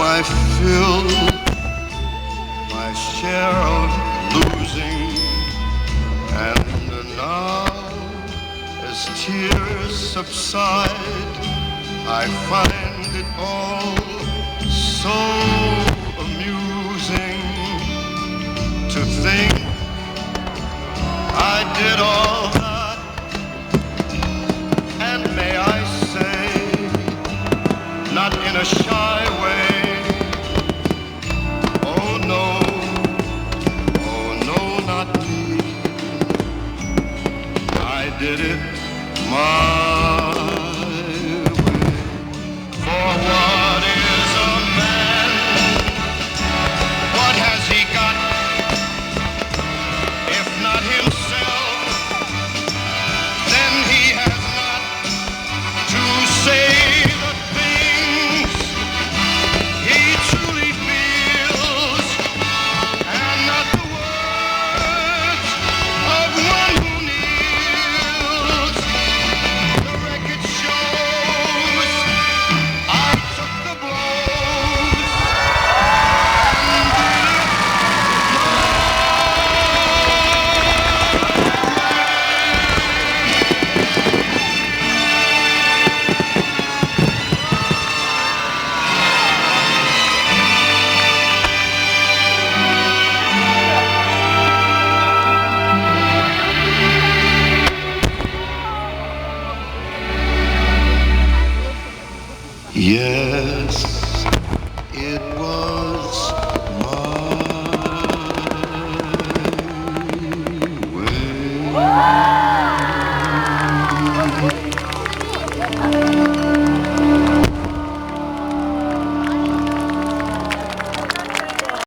my fill, my share of losing, and now as tears subside, I find it all so amusing to think I did all that, and may I say, not in a shy way, oh no, not me, I did it my way. For what is a man? What has he got, if not himself? Then he has not to say the things he truly feels, and not the words of one who kneels. The record shows I took the blows and did it yes, it was my way.